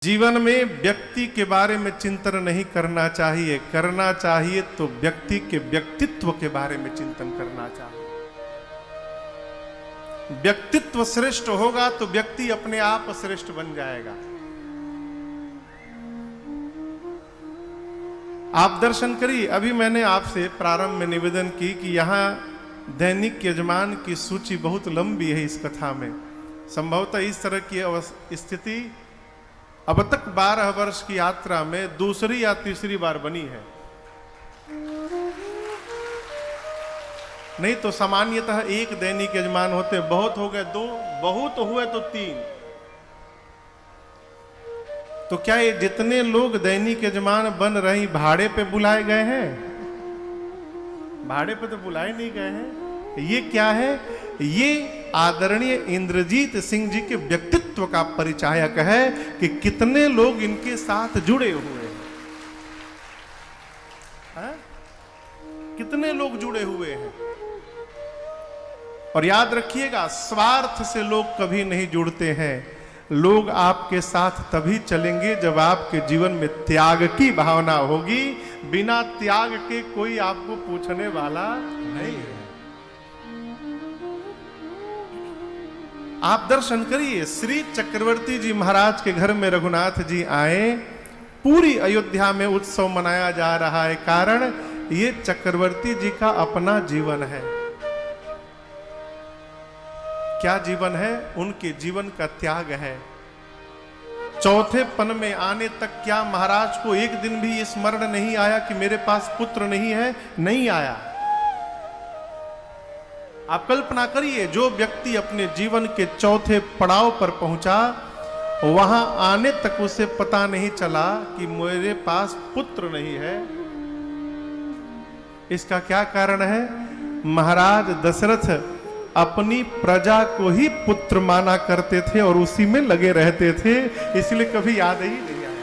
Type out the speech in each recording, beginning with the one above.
जीवन में व्यक्ति के बारे में चिंतन नहीं करना चाहिए, करना चाहिए तो व्यक्ति के व्यक्तित्व के बारे में चिंतन करना चाहिए। व्यक्तित्व श्रेष्ठ होगा तो व्यक्ति अपने आप श्रेष्ठ बन जाएगा। आप दर्शन करिए। अभी मैंने आपसे प्रारंभ में निवेदन की कि यहां दैनिक यजमान की सूची बहुत लंबी है। इस कथा में संभवतः इस तरह की स्थिति अब तक 12 वर्ष की यात्रा में दूसरी या तीसरी बार बनी है। नहीं तो सामान्यतः एक दैनिक यजमान होते, बहुत हो गए 2, बहुत हुए तो 3। तो क्या ये जितने लोग दैनिक यजमान बन रही भाड़े पे बुलाए गए हैं? भाड़े पे तो बुलाए नहीं गए हैं। ये क्या है? ये आदरणीय इंद्रजीत सिंह जी के व्यक्तित्व का परिचायक है कि कितने लोग इनके साथ जुड़े हुए हैं। कितने लोग जुड़े हुए हैं। और याद रखिएगा, स्वार्थ से लोग कभी नहीं जुड़ते हैं। लोग आपके साथ तभी चलेंगे जब आपके जीवन में त्याग की भावना होगी। बिना त्याग के कोई आपको पूछने वाला नहीं है। आप दर्शन करिए, श्री चक्रवर्ती जी महाराज के घर में रघुनाथ जी आए। पूरी अयोध्या में उत्सव मनाया जा रहा है। कारण ये चक्रवर्ती जी का अपना जीवन है। क्या जीवन है? उनके जीवन का त्याग है। चौथे पन में आने तक क्या महाराज को एक दिन भी स्मरण नहीं आया कि मेरे पास पुत्र नहीं है? नहीं आया। आप कल्पना करिए, जो व्यक्ति अपने जीवन के चौथे पड़ाव पर पहुंचा, वहां आने तक उसे पता नहीं चला कि मेरे पास पुत्र नहीं है। इसका क्या कारण है? महाराज दशरथ अपनी प्रजा को ही पुत्र माना करते थे और उसी में लगे रहते थे, इसलिए कभी याद ही नहीं आया।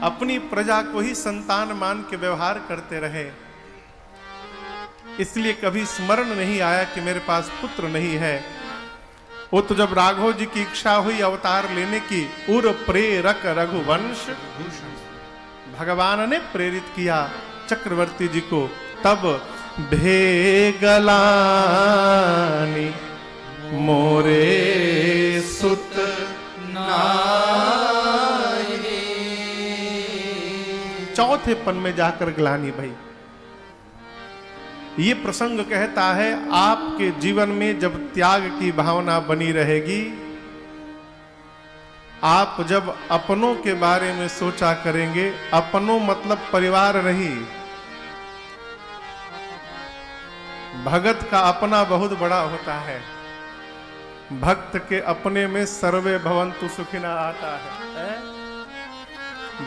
अपनी प्रजा को ही संतान मान के व्यवहार करते रहे, इसलिए कभी स्मरण नहीं आया कि मेरे पास पुत्र नहीं है। वो तो जब राघव जी की इच्छा हुई अवतार लेने की, उर प्रेरक रघुवंश भगवान ने प्रेरित किया चक्रवर्ती जी को। तब भेगलानी मोरे सुत नाई। चौथे पन में जाकर ग्लानी भाई। ये प्रसंग कहता है, आपके जीवन में जब त्याग की भावना बनी रहेगी, आप जब अपनों के बारे में सोचा करेंगे, अपनों मतलब परिवार नहीं, भगत का अपना बहुत बड़ा होता है। भक्त के अपने में सर्वे भवन्तु सुखिनः आता है।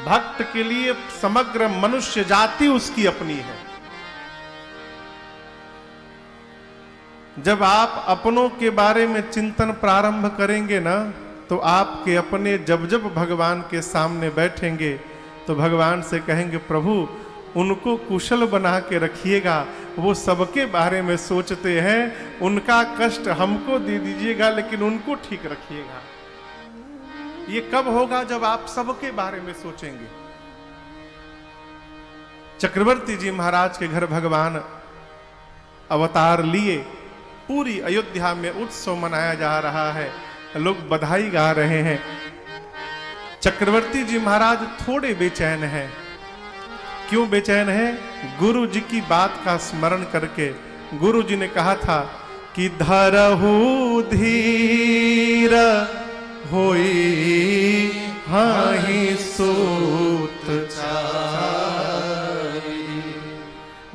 भक्त के लिए समग्र मनुष्य जाति उसकी अपनी है। जब आप अपनों के बारे में चिंतन प्रारंभ करेंगे ना, तो आपके अपने जब जब भगवान के सामने बैठेंगे तो भगवान से कहेंगे, प्रभु उनको कुशल बना के रखिएगा, वो सबके बारे में सोचते हैं, उनका कष्ट हमको दे दीजिएगा लेकिन उनको ठीक रखिएगा। ये कब होगा? जब आप सबके बारे में सोचेंगे। चक्रवर्ती जी महाराज के घर भगवान अवतार लिए। पूरी अयोध्या में उत्सव मनाया जा रहा है, लोग बधाई गा रहे हैं। चक्रवर्ती जी महाराज थोड़े बेचैन हैं। क्यों बेचैन है? गुरु जी की बात का स्मरण करके। गुरु जी ने कहा था कि धरहु धीर होई हाहि सूत चारि।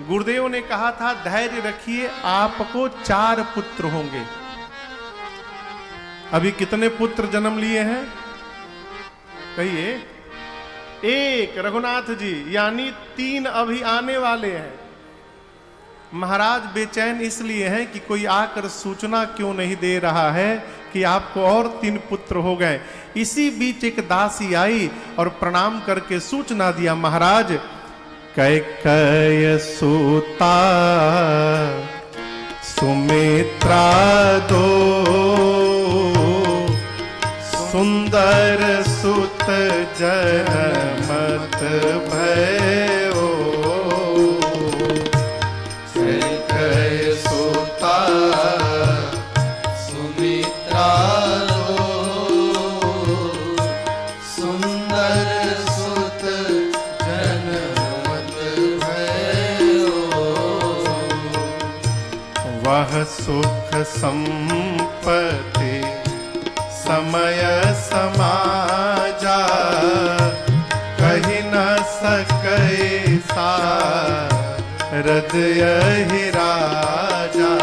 गुरुदेव ने कहा था, धैर्य रखिए, आपको 4 पुत्र होंगे। अभी कितने पुत्र जन्म लिए हैं? कहिए। 1 रघुनाथ जी, यानी 3 अभी आने वाले हैं। महाराज बेचैन इसलिए हैं कि कोई आकर सूचना क्यों नहीं दे रहा है कि आपको और 3 पुत्र हो गए। इसी बीच एक दासी आई और प्रणाम करके सूचना दिया, महाराज कैकेय सुता सुमित्रा दो सुंदर सुत जनमत भयो, कैकय सुता सुमित्रा सुंदर सुत जनमत भयो, वह सुख संपत्ति समय समाजा, कही न सकै सारद यहि राजा।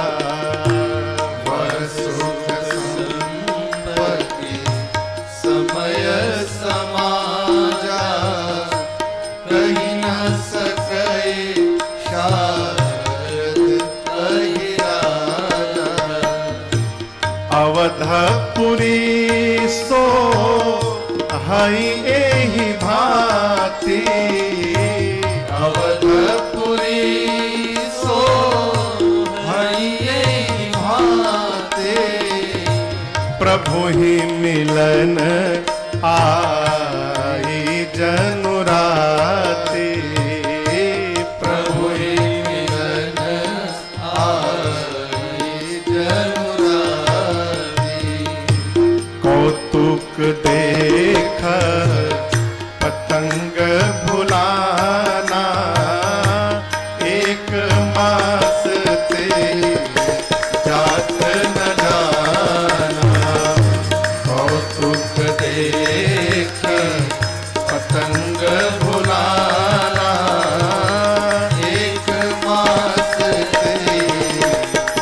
वह सुख संपत्ति समय समाजा, कही न सकै शारद यहि राजा। अवधपुरी सो हई एहि भांति, अवधपुरी सो हई एहि भांति, प्रभु ही मिलन आई जनु राति। प्रभु ही मिलन आई जनु राति। कौतुक देख पतंग भुलाना, एक मास ते जात न जाना। कौतुक देख पतंग भुलाना, एक मास ते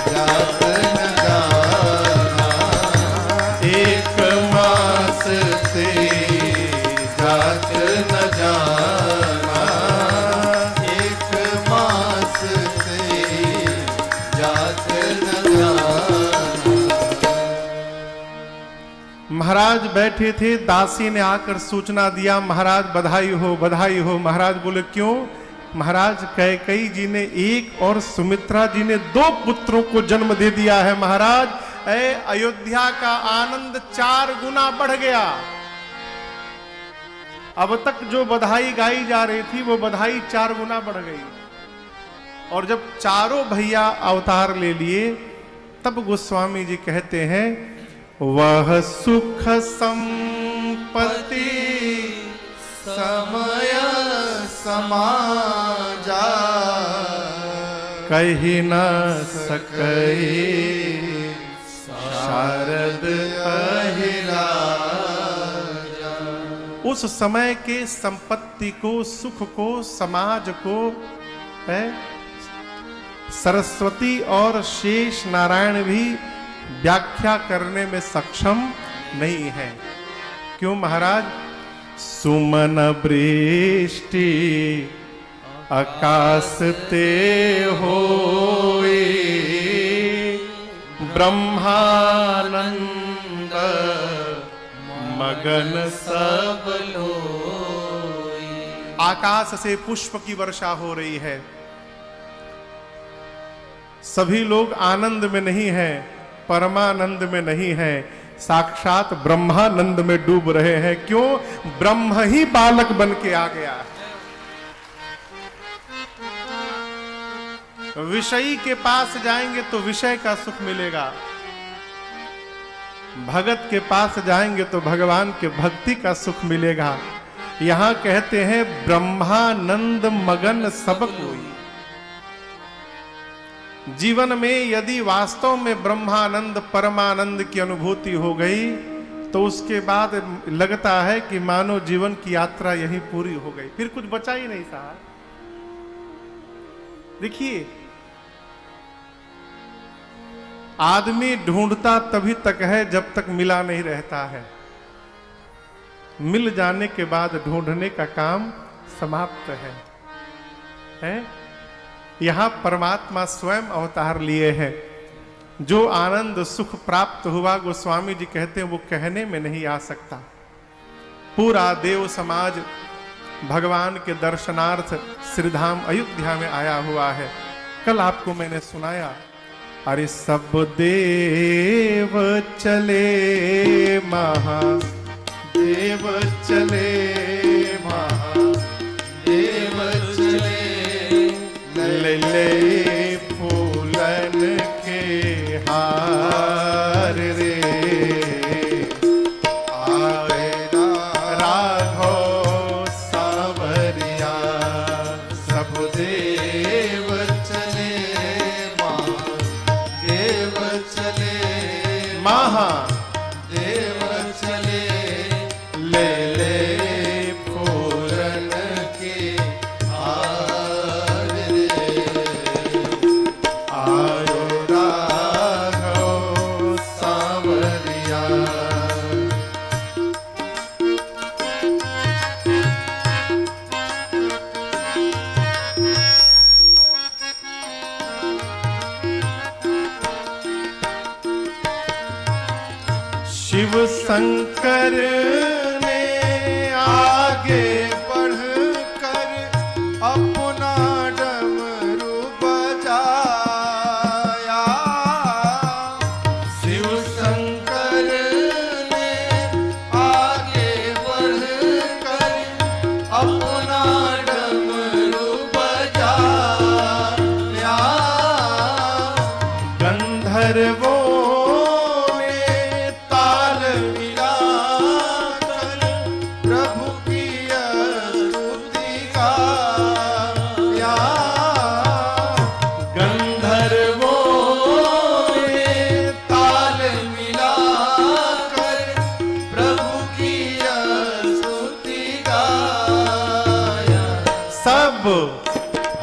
जात न जाना। एक मास ते जात न जाना। एक मास से जात न जाना। महाराज बैठे थे, दासी ने आकर सूचना दिया, महाराज बधाई हो बधाई हो। महाराज बोले क्यों? महाराज कैकेयी जी ने एक और सुमित्रा जी ने 2 पुत्रों को जन्म दे दिया है। महाराज अयोध्या का आनंद 4 गुना बढ़ गया। अब तक जो बधाई गाई जा रही थी वो बधाई 4 गुना बढ़ गई। और जब चारों भैया अवतार ले लिए तब गोस्वामी जी कहते हैं, वह सुख संपत्ति समय समाजा, कही न सकै शारद यहि राजा। उस समय के संपत्ति को, सुख को, समाज को है सरस्वती और शेष नारायण भी व्याख्या करने में सक्षम नहीं है। क्यों महाराज? सुमन वृष्टि आकाश ते होई, ब्रह्मानंद मगन सब लोई। आकाश से पुष्प की वर्षा हो रही है। सभी लोग आनंद में नहीं हैं, परमानंद में नहीं है, साक्षात ब्रह्मानंद में डूब रहे हैं। क्यों? ब्रह्म ही बालक बन के आ गया है। विषयी के पास जाएंगे तो विषय का सुख मिलेगा, भगत के पास जाएंगे तो भगवान के भक्ति का सुख मिलेगा। यहां कहते हैं ब्रह्मानंद मगन सब कोई। जीवन में यदि वास्तव में ब्रह्मानंद परमानंद की अनुभूति हो गई तो उसके बाद लगता है कि मानो जीवन की यात्रा यहीं पूरी हो गई, फिर कुछ बचा ही नहीं साहब। देखिए, आदमी ढूंढता तभी तक है जब तक मिला नहीं रहता है। मिल जाने के बाद ढूंढने का काम समाप्त है? यहां परमात्मा स्वयं अवतार लिए हैं। जो आनंद सुख प्राप्त हुआ, गोस्वामी जी कहते हैं वो कहने में नहीं आ सकता। पूरा देव समाज भगवान के दर्शनार्थ श्रीधाम अयोध्या में आया हुआ है। कल आपको मैंने सुनाया, अरे सब देव चले महा देव चले महादेव चले ले ले फूलन के हार रे आए राघो सावरिया सब देव चले महादेव चले महादेव चले ले ले पूरन के हार रे आयो राघव सावरिया शिव शंकर ने आगे बढ़कर अपना डमरू बजाया शिव शंकर ने आगे बढ़कर अपना डमरू बजाया गंधर्वों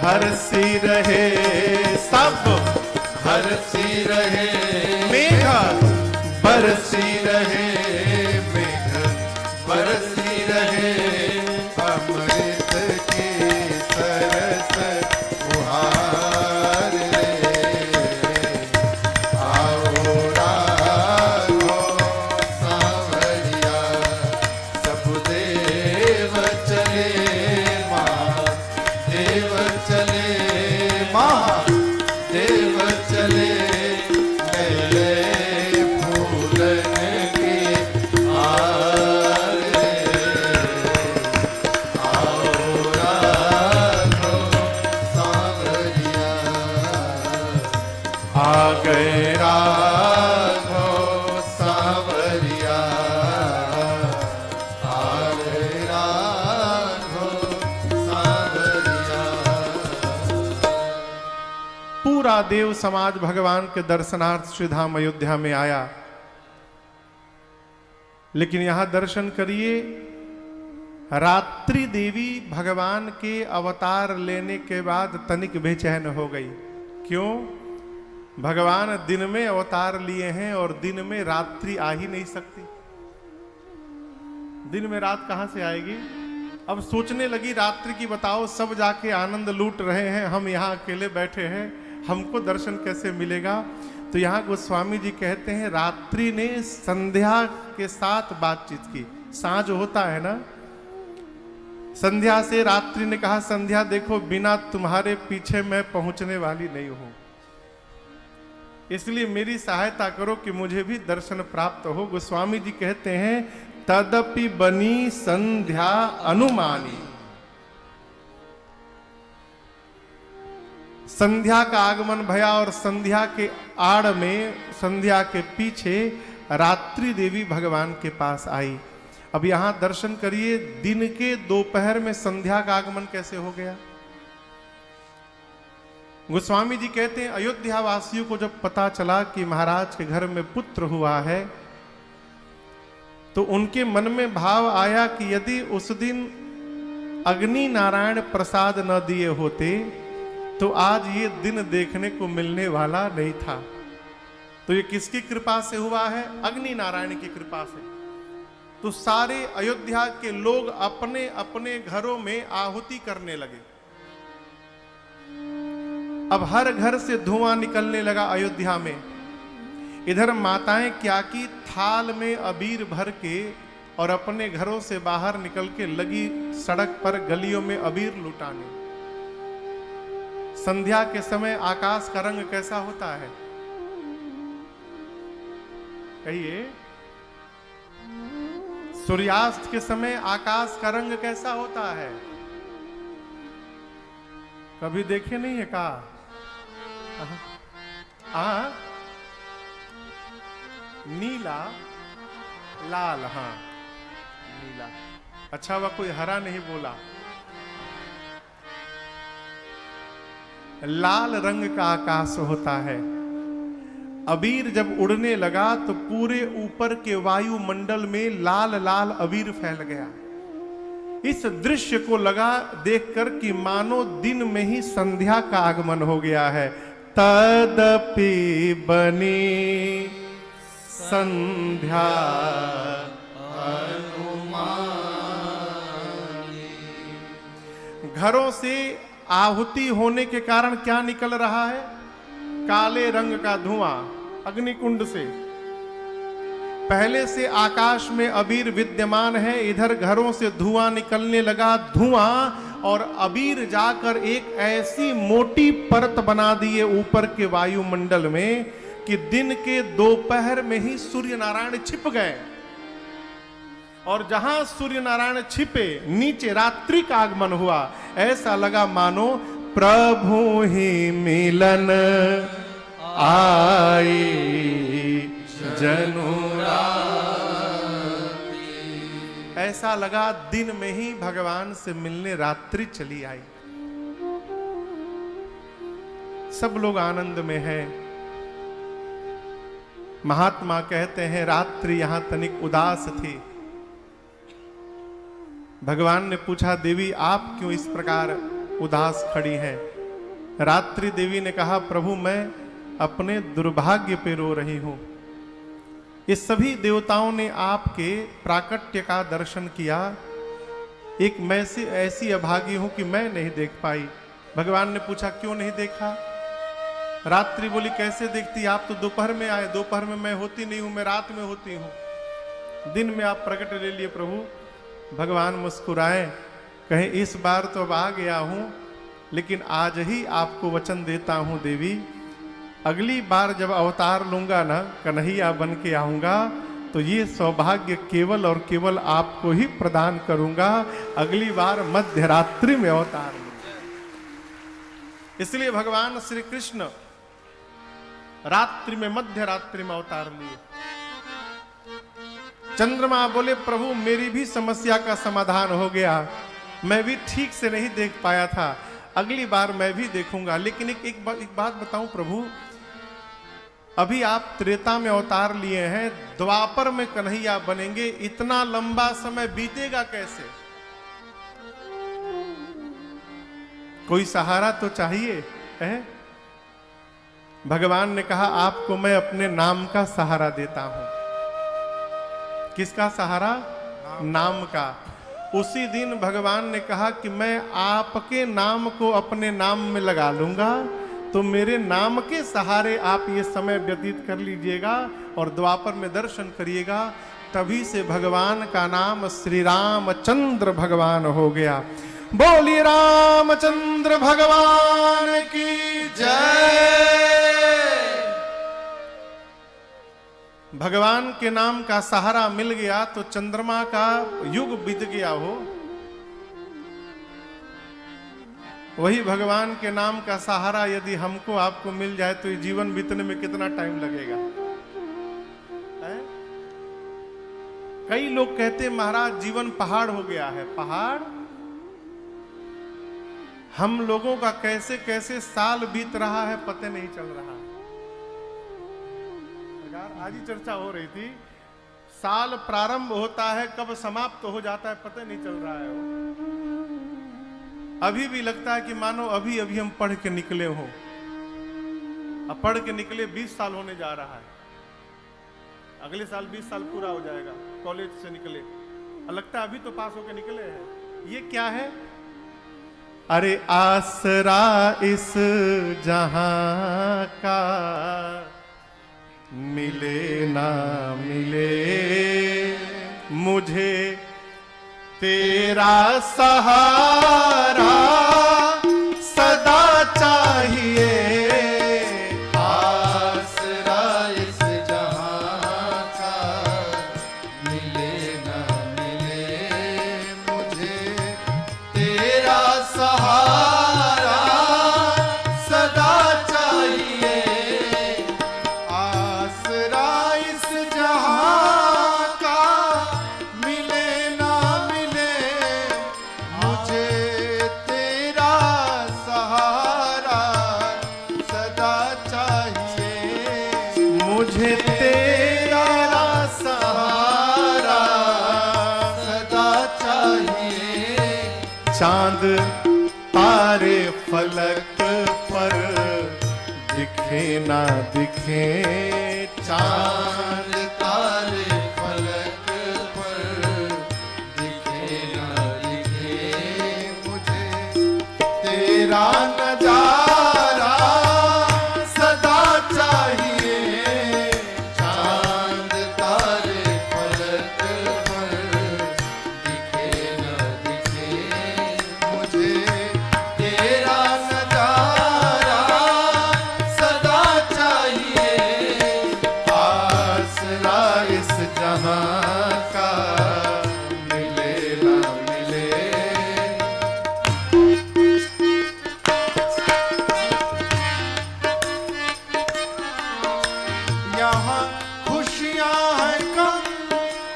हरसी रहे सब हरसी रहे मेघ बरसी रहे मेघ बरसी रहे अमृत के सरस फुहार रे आओ राघो सावरिया सब देव चले महादेव चले महादेव चले ले ले फूलन के हार रे आओ राघो सावरिया आ गए राघो सावरिया आ गए राघो सावरिया। पूरा देव समाज भगवान के दर्शनार्थ श्री धाम अयोध्या में आया, लेकिन यहां दर्शन करिए रात्रि देवी भगवान के अवतार लेने के बाद तनिक बेचैन हो गई। क्यों? भगवान दिन में अवतार लिए हैं और दिन में रात्रि आ ही नहीं सकती। दिन में रात कहां से आएगी? अब सोचने लगी रात्रि की, बताओ सब जाके आनंद लूट रहे हैं, हम यहाँ अकेले बैठे हैं, हमको दर्शन कैसे मिलेगा? तो यहाँ गोस्वामी जी कहते हैं रात्रि ने संध्या के साथ बातचीत की। सांझ होता है ना, संध्या से रात्रि ने कहा संध्या देखो बिना तुम्हारे पीछे मैं पहुंचने वाली नहीं हूं, इसलिए मेरी सहायता करो कि मुझे भी दर्शन प्राप्त हो। गोस्वामी जी कहते हैं तदपि बनी संध्या अनुमानी। संध्या का आगमन भया और संध्या के आड़ में, संध्या के पीछे रात्रि देवी भगवान के पास आई। अब यहां दर्शन करिए, दिन के दोपहर में संध्या का आगमन कैसे हो गया? गोस्वामी जी कहते हैं अयोध्या वासियों को जब पता चला कि महाराज के घर में पुत्र हुआ है, तो उनके मन में भाव आया कि यदि उस दिन अग्नि नारायण प्रसाद न दिए होते तो आज ये दिन देखने को मिलने वाला नहीं था। तो ये किसकी कृपा से हुआ है? अग्नि नारायण की कृपा से। तो सारे अयोध्या के लोग अपने अपने घरों में आहुति करने लगे। अब हर घर से धुआं निकलने लगा अयोध्या में। इधर माताएं क्या की, थाल में अबीर भर के और अपने घरों से बाहर निकल के लगी सड़क पर गलियों में अबीर लुटाने। संध्या के समय आकाश का रंग कैसा होता है? कहिए। सूर्यास्त के समय आकाश का रंग कैसा होता है? कभी देखे नहीं है का? नीला लाल, हाँ नीला। अच्छा वह कोई हरा नहीं बोला। लाल रंग का आकाश होता है। अबीर जब उड़ने लगा तो पूरे ऊपर के वायुमंडल में लाल लाल अबीर फैल गया। इस दृश्य को लगा देखकर कि मानो दिन में ही संध्या का आगमन हो गया है। तदपि बनी संध्या घरों से आहुति होने के कारण क्या निकल रहा है? काले रंग का धुआं अग्निकुंड से। पहले से आकाश में अबीर विद्यमान है, इधर घरों से धुआं निकलने लगा। धुआं और अबीर जाकर एक ऐसी मोटी परत बना दिए ऊपर के वायुमंडल में कि दिन के दोपहर में ही सूर्य नारायण छिप गए। और जहां सूर्य नारायण छिपे नीचे रात्रि का आगमन हुआ। ऐसा लगा मानो प्रभु ही मिलन आई जनु ऐसा लगा दिन में ही भगवान से मिलने रात्रि चली आई। सब लोग आनंद में हैं। महात्मा कहते हैं रात्रि यहां तनिक उदास थी। भगवान ने पूछा देवी आप क्यों इस प्रकार उदास खड़ी हैं? रात्रि देवी ने कहा प्रभु मैं अपने दुर्भाग्य पे रो रही हूं। ये सभी देवताओं ने आपके प्राकट्य का दर्शन किया, एक मैं से ऐसी अभागी हूं कि मैं नहीं देख पाई। भगवान ने पूछा क्यों नहीं देखा? रात्रि बोली कैसे देखती, आप तो दोपहर में आए, दोपहर में मैं होती नहीं हूं, मैं रात में होती हूं, दिन में आप प्रकट ले लिए प्रभु। भगवान मुस्कुराए, कहे इस बार तो अब आ गया हूं, लेकिन आज ही आपको वचन देता हूं देवी, अगली बार जब अवतार लूंगा ना, कन्हैया बन के आऊंगा, तो ये सौभाग्य केवल और केवल आपको ही प्रदान करूंगा। अगली बार मध्य रात्रि में अवतार लूंगा। इसलिए भगवान श्री कृष्ण रात्रि में मध्य रात्रि में अवतार लिए। चंद्रमा बोले प्रभु मेरी भी समस्या का समाधान हो गया, मैं भी ठीक से नहीं देख पाया था, अगली बार मैं भी देखूंगा। लेकिन एक बात बताऊं प्रभु, अभी आप त्रेता में अवतार लिए हैं, द्वापर में कन्हैया बनेंगे, इतना लंबा समय बीतेगा कैसे? कोई सहारा तो चाहिए है? भगवान ने कहा आपको मैं अपने नाम का सहारा देता हूं। किसका सहारा? नाम का। उसी दिन भगवान ने कहा कि मैं आपके नाम को अपने नाम में लगा लूंगा, तो मेरे नाम के सहारे आप ये समय व्यतीत कर लीजिएगा और द्वापर में दर्शन करिएगा। तभी से भगवान का नाम श्री रामचंद्र भगवान हो गया। बोलिए रामचंद्र भगवान की जय। भगवान के नाम का सहारा मिल गया तो चंद्रमा का युग बीत गया हो, वही भगवान के नाम का सहारा यदि हमको आपको मिल जाए तो ये जीवन बीतने में कितना टाइम लगेगा है? कई लोग कहते महाराज जीवन पहाड़ हो गया है। पहाड़? हम लोगों का कैसे कैसे साल बीत रहा है पता नहीं चल रहा। आज ही चर्चा हो रही थी, साल प्रारंभ होता है कब समाप्त हो जाता है पता नहीं चल रहा है। अभी भी लगता है कि मानो अभी अभी हम पढ़ के निकले हो। अब पढ़ के निकले 20 साल होने जा रहा है, अगले साल 20 साल पूरा हो जाएगा कॉलेज से निकले, और लगता है अभी तो पास होके निकले हैं। ये क्या है? अरे आसरा इस जहां का मिले ना मिले, मुझे तेरा सहारा सदा चाहिए। आसरा इस जहां का मिले ना चांद तारे फलक पर दिखे ना दिखे, चांद तारे फलक पर दिखे ना दिखे, मुझे तेरा नजारा सदा चाहिए। चांद तारे फलक पर दिखे ना दिखे, मुझे तेरा नजारा सदा चाहिए। आसरा इस जहां का मिले ना मिले। यहाँ खुशियाँ है कम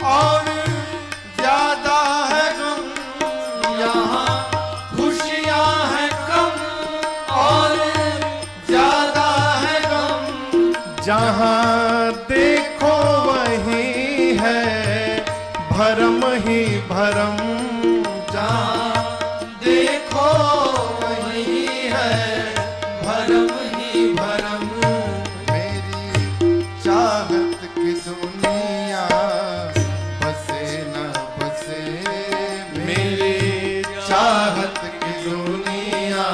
और ज्यादा है गम, यहाँ खुशियाँ है कम और ज्यादा है गम। जहां देखो वहीं है भरम ही भरम, जहाँ देखो वही है भरम ही भरम। मेरी चाहत की दुनिया बसे न बसे, मेरी चाहत की दुनिया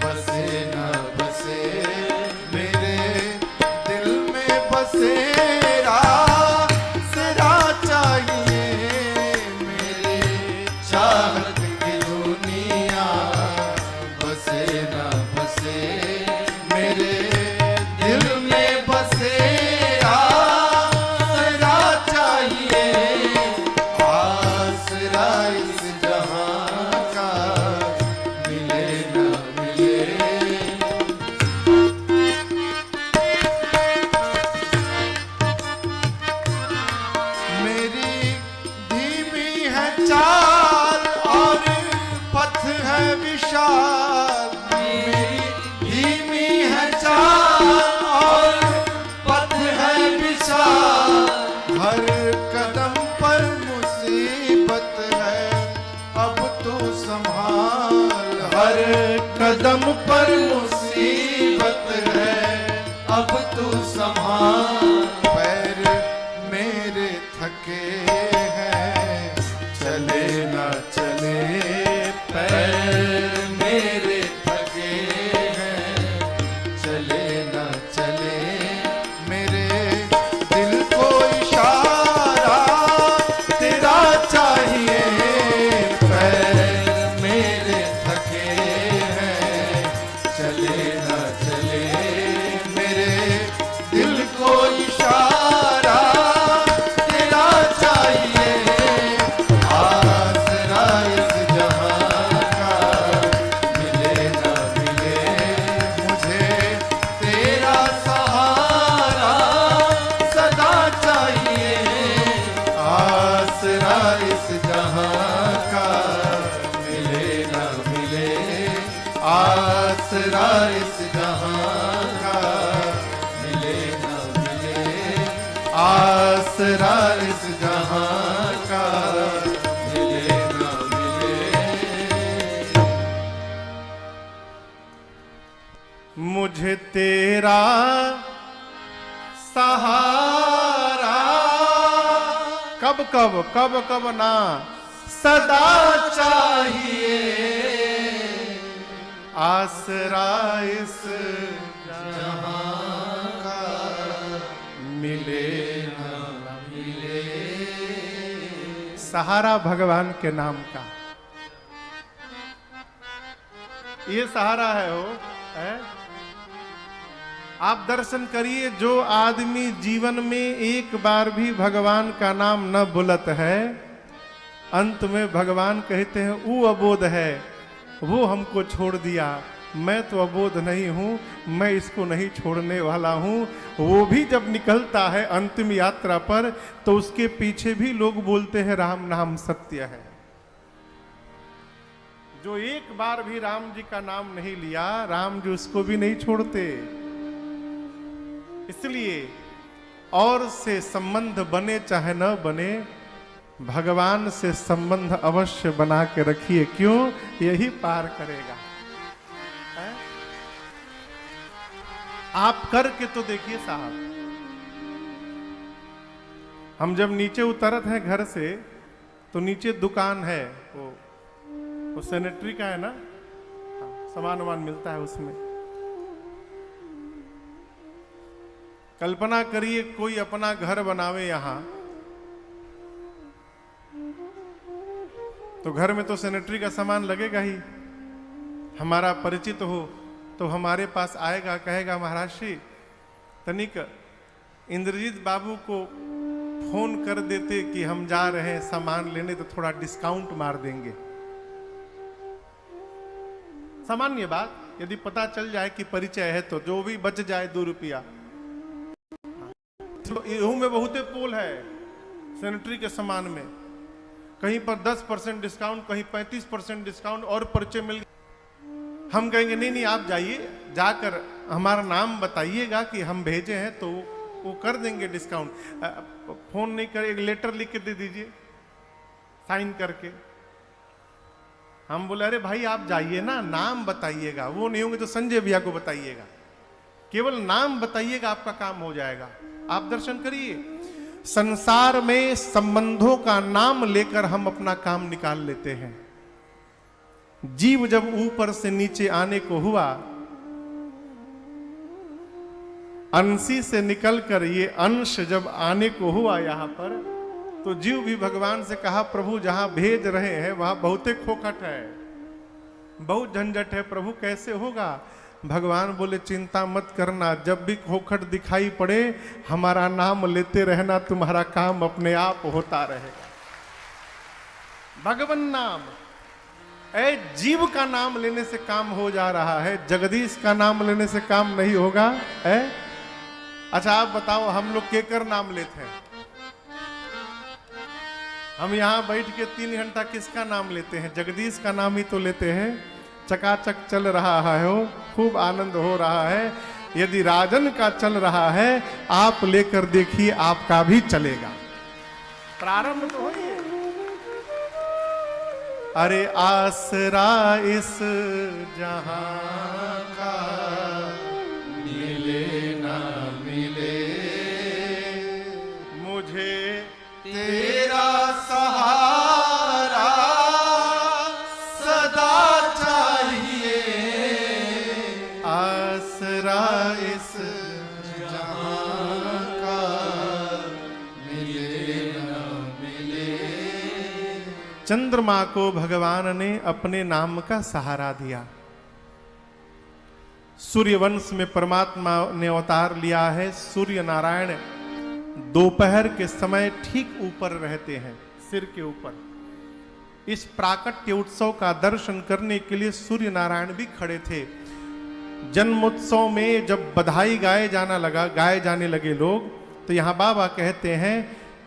बसे न बसे, मेरे दिल में बसेरा सिरा चाहिए। मेरी चाहत की दुनिया बसे न बसे, मेरे दिल में बसेरा सिरा चाहिए। आसरा इस जहां का मिले न मिले। मेरी धीमी है चाल और पथ है विशाल, मेरी धीमी है चाल और पथ है विशाल। हर कदम पर मुसीबत है अब तू संभाल, हर कदम पर मुसीबत है अब तू संभाल। पैर मेरे थके हैं चले ना चले, पैर मेरे थके हैं चले ना चले, मेरे दिल को इशारा तेरा चाहिए। पैर मेरे थके हैं चले ना चले, मेरे दिल को इशारा तेरा चाहिए। आसरा इस जहां का मिले ना मिले, मुझे तेरा सहारा सदा चाहिए। आसरा इस जहां का मिले ना मिले, आसरा इस जहां का मिले ना मिले, आसरा इस जहां का मिले ना मिले। मुझे तेरा सहारा कब कब कब कब ना सदा चाहिए। आसरा इस जहां का मिले ना मिले। सहारा भगवान के नाम का ये सहारा है हो है? आप दर्शन करिए, जो आदमी जीवन में एक बार भी भगवान का नाम न बुलत है, अंत में भगवान कहते हैं वो अबोध है, वो हमको छोड़ दिया, मैं तो अबोध नहीं हूं, मैं इसको नहीं छोड़ने वाला हूं। वो भी जब निकलता है अंतिम यात्रा पर तो उसके पीछे भी लोग बोलते हैं राम नाम सत्य है। जो एक बार भी राम जी का नाम नहीं लिया, राम जी उसको भी नहीं छोड़ते। इसलिए और से संबंध बने चाहे न बने, भगवान से संबंध अवश्य बना के रखिए, क्यों? यही पार करेगा। है? आप करके तो देखिए साहब। हम जब नीचे उतरत हैं घर से, तो नीचे दुकान है, वो सैनिटरी का है ना, सामान वामान मिलता है उसमें। कल्पना करिए कोई अपना घर बनावे यहां, तो घर में तो सैनिटरी का सामान लगेगा ही। हमारा परिचित हो तो हमारे पास आएगा, कहेगा महाराज श्री तनिक इंद्रजीत बाबू को फोन कर देते कि हम जा रहे हैं सामान लेने, तो थोड़ा डिस्काउंट मार देंगे। सामान्य बात, यदि पता चल जाए कि परिचय है तो जो भी बच जाए 2 रुपया। इहू में बहुते पोल है सैनिटरी के सामान में, कहीं पर 10% डिस्काउंट, कहीं 35% डिस्काउंट और परिचय मिल। हम कहेंगे नहीं नहीं आप जाइए, जाकर हमारा नाम बताइएगा कि हम भेजे हैं, तो वो कर देंगे डिस्काउंट। फोन नहीं कर, एक लेटर लिख के दे दीजिए साइन करके। हम बोले अरे भाई आप जाइए ना, नाम बताइएगा। वो नहीं होंगे तो संजय भैया को बताइएगा, केवल नाम बताइएगा, आपका काम हो जाएगा। आप दर्शन करिए, संसार में संबंधों का नाम लेकर हम अपना काम निकाल लेते हैं। जीव जब ऊपर से नीचे आने को हुआ, अंशी से निकलकर ये अंश जब आने को हुआ यहां पर, तो जीव भी भगवान से कहा प्रभु जहां भेज रहे हैं वहां बहुते खोखट है, बहुत झंझट है प्रभु, कैसे होगा? भगवान बोले चिंता मत करना, जब भी खोखट दिखाई पड़े हमारा नाम लेते रहना, तुम्हारा काम अपने आप होता रहेगा। भगवान नाम, ऐ जीव का नाम लेने से काम हो जा रहा है, जगदीश का नाम लेने से काम नहीं होगा। है? अच्छा आप बताओ, हम लोग केकर नाम लेते हैं? हम यहां बैठ के 3 घंटा किसका नाम लेते हैं? जगदीश का नाम ही तो लेते हैं। चकाचक चल रहा है, हो खूब आनंद हो रहा है। यदि राजन का चल रहा है, आप लेकर देखिए आपका भी चलेगा। प्रारंभ तो होइए। अरे आसरा इस जहां का मिले ना मिले, मुझे तेरा सहारा सदा चाहिए। आसरा इस जहां का मिले ना मिले। चंद्रमा को भगवान ने अपने नाम का सहारा दिया। सूर्यवंश में परमात्मा ने अवतार लिया है। सूर्य नारायण दोपहर के समय ठीक ऊपर रहते हैं, सिर के ऊपर। इस प्राकट्य उत्सव का दर्शन करने के लिए सूर्य नारायण भी खड़े थे। जन्मोत्सव में जब बधाई गाए जाने लगे लोग, तो यहां बाबा कहते हैं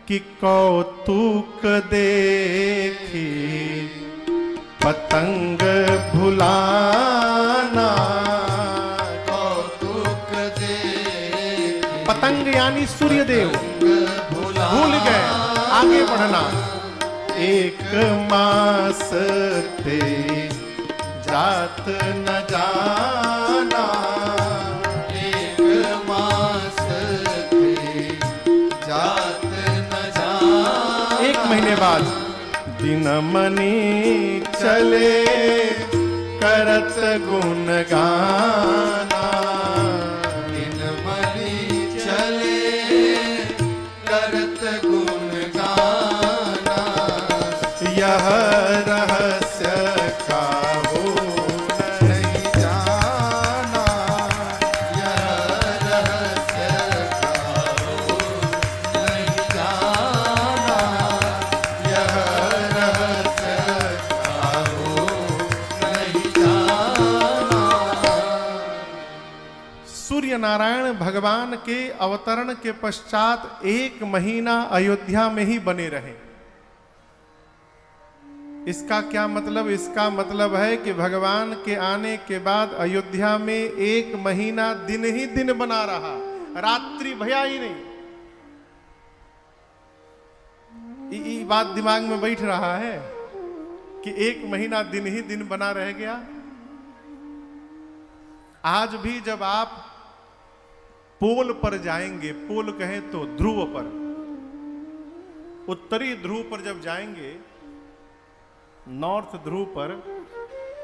कि कौतुक देखी पतंग भुलाना। कौतुक देखी पतंग यानी सूर्यदेव भूल गए आगे बढ़ना। एक मास तेरी जात न जाना। एक मास तेरी जात न जाना। 1 महीने बाद दिन मनी चले करत गुण गाना। दिन मनी चले करत गुण गाना। यह रहस्य का हो नहीं जाना। यह रहस्य का हो नहीं जाना। यह रहस्य का हो नहीं जाना। सूर्य नारायण भगवान के अवतरण के पश्चात 1 महीना अयोध्या में ही बने रहे। इसका क्या मतलब? इसका मतलब है कि भगवान के आने के बाद अयोध्या में 1 महीना दिन ही दिन बना रहा, रात्रि भया ही नहीं। ये बात दिमाग में बैठ रहा है कि 1 महीना दिन ही दिन बना रह गया। आज भी जब आप पोल पर जाएंगे, पोल कहें तो ध्रुव पर, उत्तरी ध्रुव पर जब जाएंगे, नॉर्थ ध्रुव पर,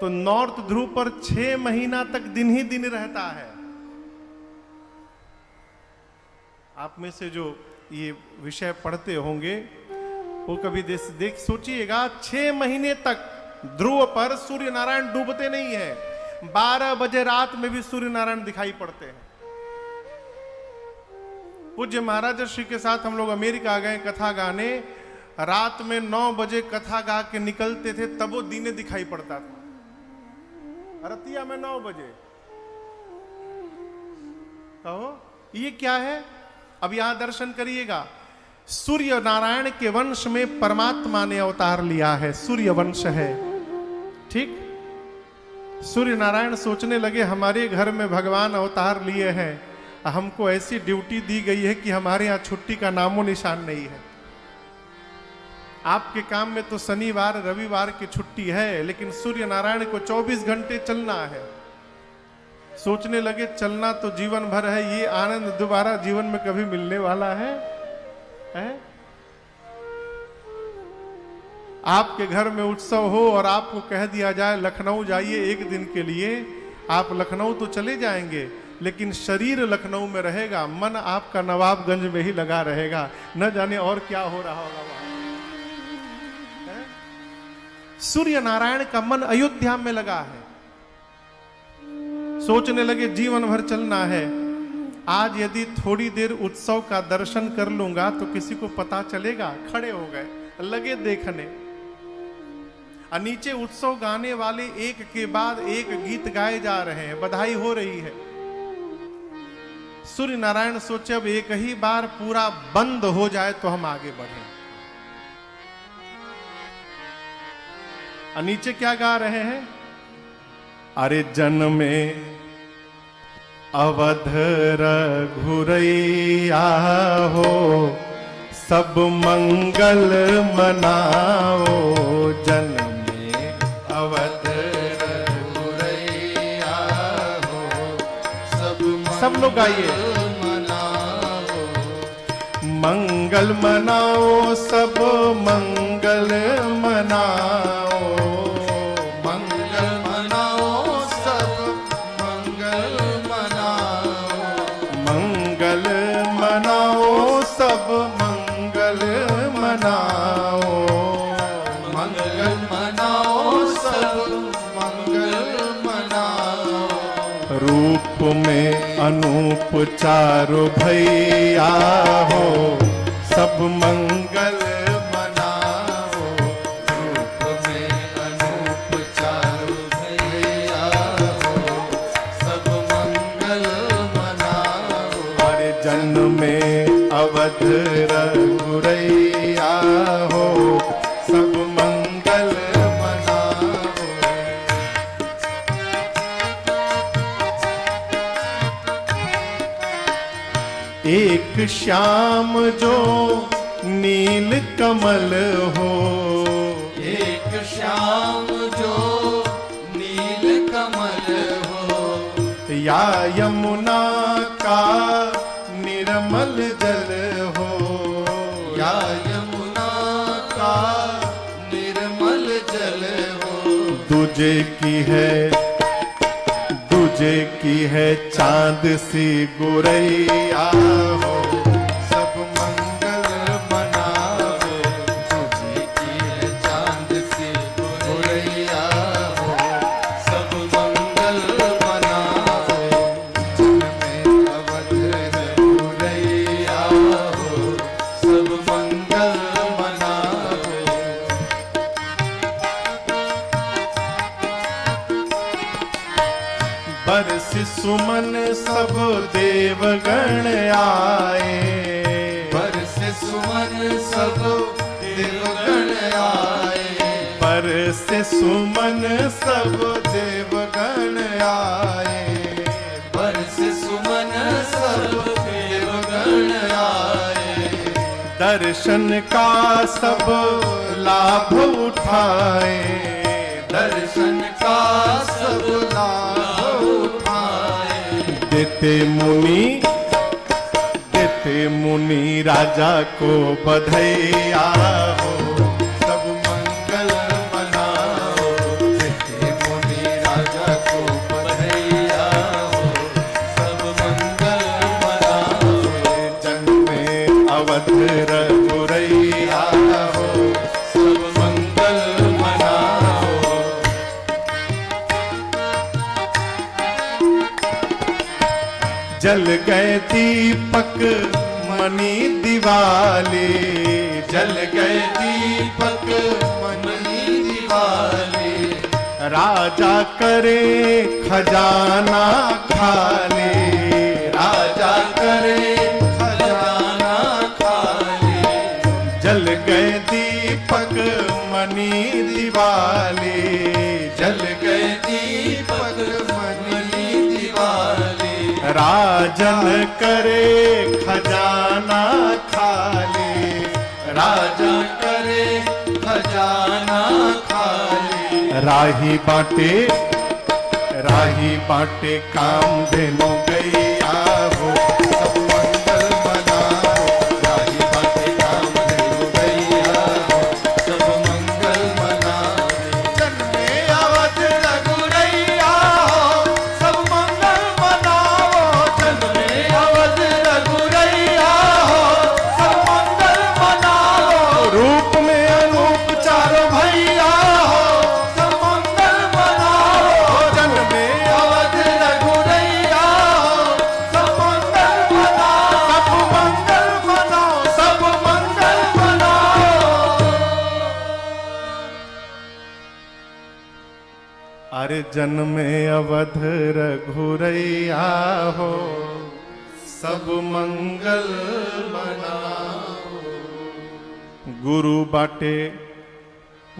तो नॉर्थ ध्रुव पर 6 महीना तक दिन ही दिन रहता है। आप में से जो ये विषय पढ़ते होंगे वो कभी देख सोचिएगा, 6 महीने तक ध्रुव पर सूर्य नारायण डूबते नहीं है। 12 बजे रात में भी सूर्य नारायण दिखाई पड़ते हैं। पूज्य महाराज श्री के साथ हम लोग अमेरिका गए कथा गाने। रात में 9 बजे कथा गा के निकलते थे, तब वो दिने दिखाई पड़ता था। रतिया में 9 बजे। कहो ये क्या है? अब यहां दर्शन करिएगा। सूर्य नारायण के वंश में परमात्मा ने अवतार लिया है, सूर्य वंश है, ठीक। सूर्य नारायण सोचने लगे हमारे घर में भगवान अवतार लिए हैं, हमको ऐसी ड्यूटी दी गई है कि हमारे यहां छुट्टी का नामो निशान नहीं है। आपके काम में तो शनिवार रविवार की छुट्टी है, लेकिन सूर्य नारायण को 24 घंटे चलना है। सोचने लगे चलना तो जीवन भर है, ये आनंद दोबारा जीवन में कभी मिलने वाला है? आपके घर में उत्सव हो और आपको कह दिया जाए लखनऊ जाइए 1 दिन के लिए, आप लखनऊ तो चले जाएंगे, लेकिन शरीर लखनऊ में रहेगा, मन आपका नवाबगंज में ही लगा रहेगा। न जाने और क्या हो रहा होगा वहां। सूर्य नारायण का मन अयोध्या में लगा है। सोचने लगे जीवन भर चलना है। आज यदि थोड़ी देर उत्सव का दर्शन कर लूंगा तो किसी को पता चलेगा। खड़े हो गए, लगे देखने। और नीचे उत्सव गाने वाले एक के बाद एक गीत गाए जा रहे हैं, बधाई हो रही है। सूर्य नारायण सोचे अब एक ही बार पूरा बंद हो जाए तो हम आगे बढ़ें। और नीचे क्या गा रहे हैं? अरे जन्मे अवध रघुरैया हो, सब मंगल मनाओ। जन्मे अवध रघुरैया हो, सब लोग गाइए। मनाओ, मंगल मनाओ, सब मंगल मनाओ। मंगल मनाओ, सब मंगल मनाओ। मंगल मनाओ, सब मंगल मनाओ। मंगल मनाओ, सब मंगल मनाओ। रूप में अनूप चारु भैया हो, सब मंगल मनाओ। रूप में अनूप चारु भैया हो, सब मंगल मनाओ। हरे जन्म में अवध रघुरैया हो, सब मंगल मनाओ। एक श्याम जो नील कमल हो, एक श्याम जो नील कमल हो। या यमुना का निर्मल जल हो। या यमुना का निर्मल जल हो। दूजे की है चांद सी गुरैया हो, सब मंगल मनाओ। तुझे की है चांद सी गुरैया हो, सब मंगल मनाओ। जन्मे अवध रघुरैया हो, सब मंगल मनाओ। बरस सुमन सब देवगण आए। बरस सुमन सब देवगण आए। बरस सुमन सब देवगण आए। बरस सुमन सब देवगण आए। दर्शन का सब लाभ उठाए, दर्शन का सब लाभ उठाए। देते मुनि राजा को बधैया हो, सब मंगल मनाओ। देते मुनि राजा को बधैया हो, सब मंगल मनाओ। जन्मे अवध रघुरैया हो, सब मंगल मनाओ। जल गए दीपक मणि दिवाले, जल गए दीपक मणि दिवाले। राजा करे खजाना खाले, राजा करे खजाना खाले। जल गए दीपक मणि दिवाले, जल गए दीपक मणि दिवाले। राजन करे खजाना खाले, राजा करे खजाना खाले। राही बाटे काम धेनु गैया हो, सब मंगल मनाओ। राही बाटे काम धेनु गैया हो, सब मंगल मनाओ। जन्मे अवध रघुरैया हो, सब मंगल मनाओ। जन्मे अवध रघुरैया हो, सब मंगल मनाओ। रूप में अनूप चारों भैया हो, सब मंगल मनाओ। जन्मे अवध रघुरैया हो, सब मंगल मनाओ। सब मंगल मनाओ, सब मंगल मनाओ। अरे जन्मे अवध रघुरैया हो, सब मंगल मनाओ। गुरु बाटे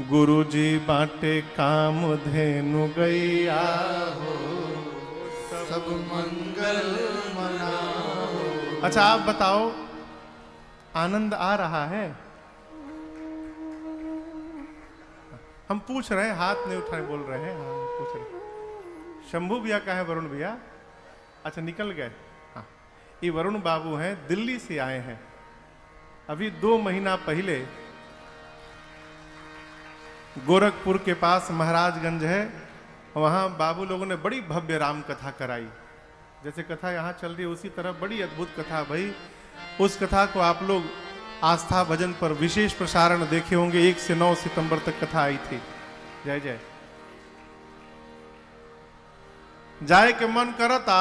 गुरु जी बाटे काम धेनु गैया हो, सब मंगल मनाओ। अच्छा आप बताओ, आनंद आ रहा है? हम पूछ रहे हैं, हाथ नहीं उठाए बोल रहे हैं। हाँ पूछ रहे। शंभू भैया का है, वरुण भैया? अच्छा निकल गए। हाँ ये वरुण बाबू हैं, दिल्ली से आए हैं। अभी 2 महीना पहले गोरखपुर के पास महाराजगंज है, वहां बाबू लोगों ने बड़ी भव्य राम कथा कराई। जैसे कथा यहाँ चल रही है उसी तरह बड़ी अद्भुत कथा भाई। उस कथा को आप लोग आस्था भजन पर विशेष प्रसारण देखे होंगे। 1 से 9 सितंबर तक कथा आई थी। जय जय। जाए के मन करता,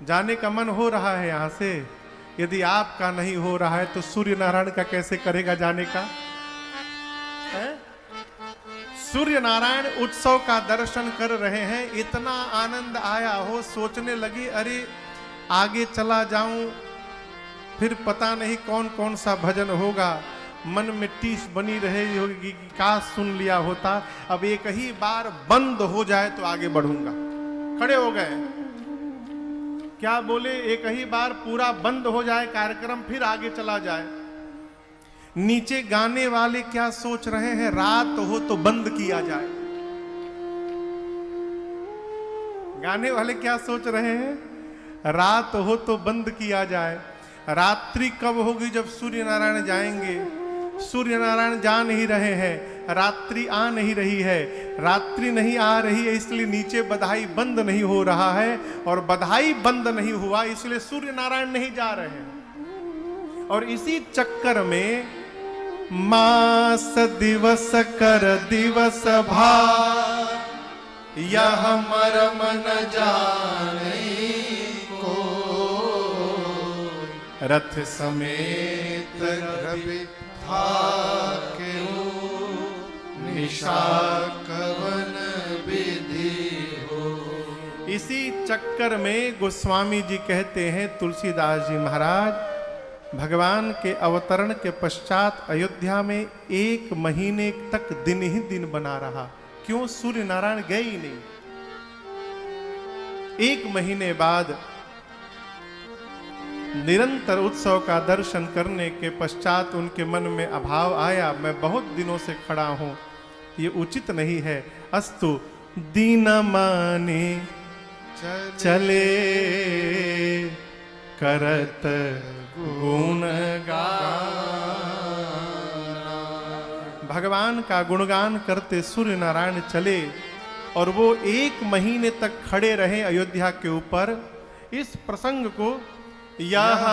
जाने का मन हो रहा है यहां से। यदि आपका नहीं हो रहा है तो सूर्य नारायण का कैसे करेगा जाने का? है? सूर्य नारायण उत्सव का दर्शन कर रहे हैं, इतना आनंद आया हो, सोचने लगी अरे आगे चला जाऊं, फिर पता नहीं कौन कौन सा भजन होगा। मन में टीस बनी रही होगी कि काश सुन लिया होता। अब एक ही बार बंद हो जाए तो आगे बढ़ूंगा। खड़े हो गए। क्या बोले? एक ही बार पूरा बंद हो जाए कार्यक्रम, फिर आगे चला जाए। नीचे गाने वाले क्या सोच रहे हैं? रात हो तो बंद किया जाए। गाने वाले क्या सोच रहे हैं? रात हो तो बंद किया जाए। रात्रि कब होगी? जब सूर्य नारायण जाएंगे। सूर्य नारायण जा नहीं रहे हैं, रात्रि आ नहीं रही है। रात्रि नहीं आ रही है इसलिए नीचे बधाई बंद नहीं हो रहा है, और बधाई बंद नहीं हुआ इसलिए सूर्य नारायण नहीं जा रहे हैं। और इसी चक्कर में मास दिवस कर दिवस भार, यह मरम न जाने को। रथ समेत रवि के निशा कवन विधि हो। इसी चक्कर में गोस्वामी जी कहते हैं, तुलसीदास जी महाराज भगवान के अवतरण के पश्चात अयोध्या में 1 महीने तक दिन ही दिन बना रहा। क्यों? सूर्य नारायण गए ही नहीं। 1 महीने बाद निरंतर उत्सव का दर्शन करने के पश्चात उनके मन में अभाव आया, मैं बहुत दिनों से खड़ा हूं, ये उचित नहीं है। अस्तु दीन माने चले करत गुण भगवान का गुणगान करते सूर्य नारायण चले और वो 1 महीने तक खड़े रहे अयोध्या के ऊपर। इस प्रसंग को यह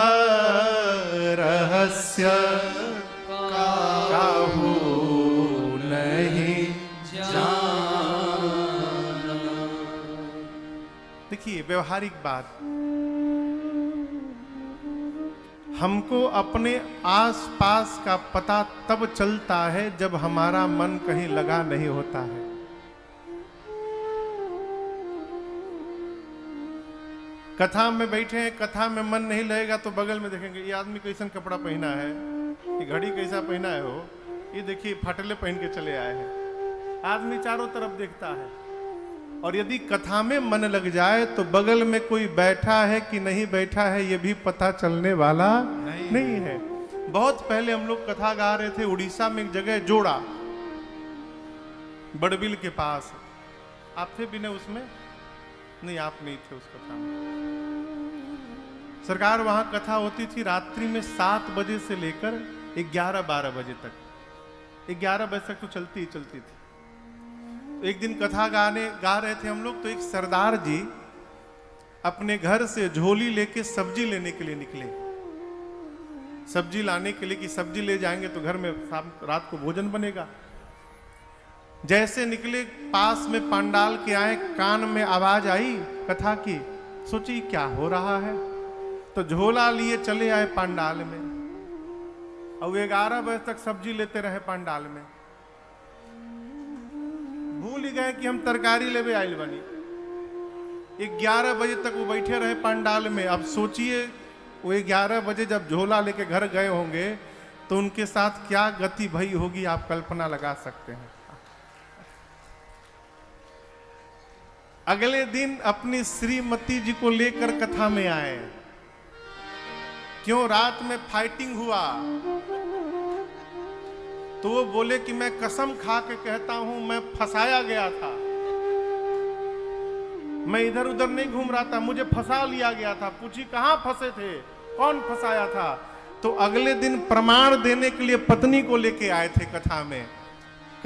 रहस्य काहू नहीं जाना। देखिए व्यवहारिक बात, हमको अपने आसपास का पता तब चलता है जब हमारा मन कहीं लगा नहीं होता है। कथा में बैठे हैं, कथा में मन नहीं लगेगा तो बगल में देखेंगे ये आदमी कैसा कपड़ा पहना है, ये घड़ी कैसा पहना है, हो ये देखिए फाटले पहन के चले आए हैं। आदमी चारों तरफ देखता है। और यदि कथा में मन लग जाए तो बगल में कोई बैठा है कि नहीं बैठा है ये भी पता चलने वाला नहीं है। बहुत पहले हम लोग कथा गा रहे थे उड़ीसा में, एक जगह जोड़ा, बड़बिल के पास। आप थे भी नहीं उसमें? नहीं, आप नहीं थे उस कथा में। सरकार वहां कथा होती थी रात्रि में 7 बजे से लेकर 11-12 बजे तक। 11 बजे तक तो चलती ही चलती थी। तो एक दिन कथा गा रहे थे हम लोग, तो एक सरदार जी अपने घर से झोली लेके सब्जी लेने के लिए निकले। सब्जी लाने के लिए कि सब्जी ले जाएंगे तो घर में रात को भोजन बनेगा। जैसे निकले पास में पंडाल के आए, कान में आवाज आई कथा की। सोची क्या हो रहा है, तो झोला लिए चले आए पंडाल में। और 11 बजे तक सब्जी लेते रहे पंडाल में। भूल ही गए कि हम तरकारी लेवे आइल बनी। 11 बजे तक वो बैठे रहे पंडाल में। अब सोचिए वो 11 बजे जब झोला लेके घर गए होंगे तो उनके साथ क्या गति भई होगी, आप कल्पना लगा सकते हैं। अगले दिन अपनी श्रीमती जी को लेकर कथा में आए। क्यों? रात में फाइटिंग हुआ। तो वो बोले कि मैं कसम खा के कहता हूं मैं फंसाया गया था, मैं इधर उधर नहीं घूम रहा था, मुझे फंसा लिया गया था। पूछी कहां फंसे थे, कौन फंसाया था? तो अगले दिन प्रमाण देने के लिए पत्नी को लेके आए थे कथा में।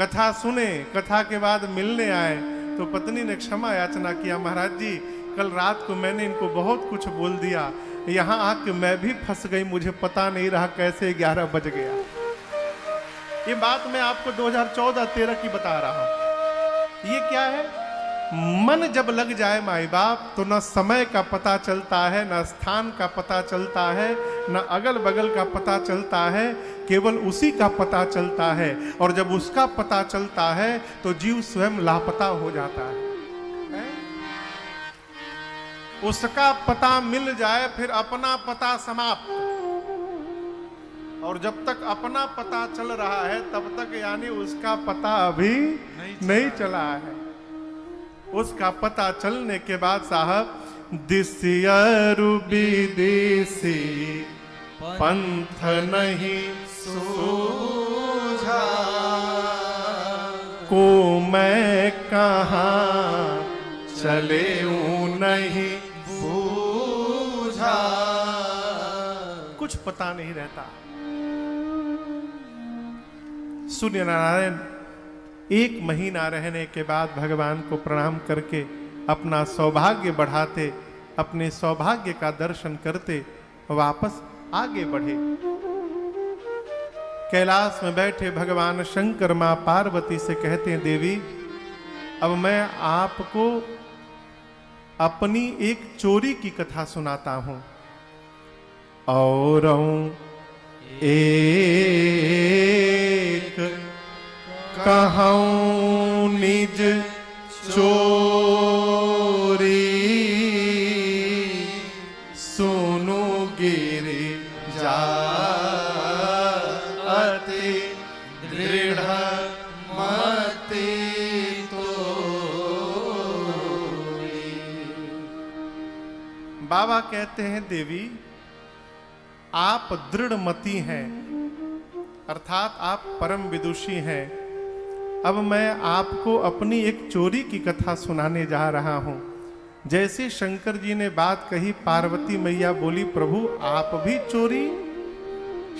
कथा सुने, कथा के बाद मिलने आए तो पत्नी ने क्षमा याचना किया, महाराज जी कल रात को मैंने इनको बहुत कुछ बोल दिया, यहाँ आके मैं भी फंस गई, मुझे पता नहीं रहा कैसे 11 बज गया। ये बात मैं आपको 2014-13 की बता रहा हूं। ये क्या है? मन जब लग जाए माई बाप तो न समय का पता चलता है, न स्थान का पता चलता है, न अगल बगल का पता चलता है, केवल उसी का पता चलता है। और जब उसका पता चलता है तो जीव स्वयं लापता हो जाता है। उसका पता मिल जाए फिर अपना पता समाप्त। और जब तक अपना पता चल रहा है तब तक यानी उसका पता अभी नहीं चला है। उसका पता चलने के बाद साहब दिसियरु विदेशी पंथ नहीं सूझा, को मैं कहाँ चले नहीं बूझा। कुछ पता नहीं रहता। सूर्य नारायण 1 महीना रहने के बाद भगवान को प्रणाम करके अपना सौभाग्य बढ़ाते, अपने सौभाग्य का दर्शन करते वापस आगे बढ़े। कैलाश में बैठे भगवान शंकर मां पार्वती से कहते हैं, देवी अब मैं आपको अपनी एक चोरी की कथा सुनाता हूं। और एक कहूं निज चोरी, सुनु गिरि जा अति दृढ़ मति तोरी। बाबा कहते हैं, देवी आप दृढ़मती हैं, अर्थात आप परम विदुषी हैं। अब मैं आपको अपनी एक चोरी की कथा सुनाने जा रहा हूं। जैसे शंकर जी ने बात कही, पार्वती मैया बोली, प्रभु आप भी चोरी?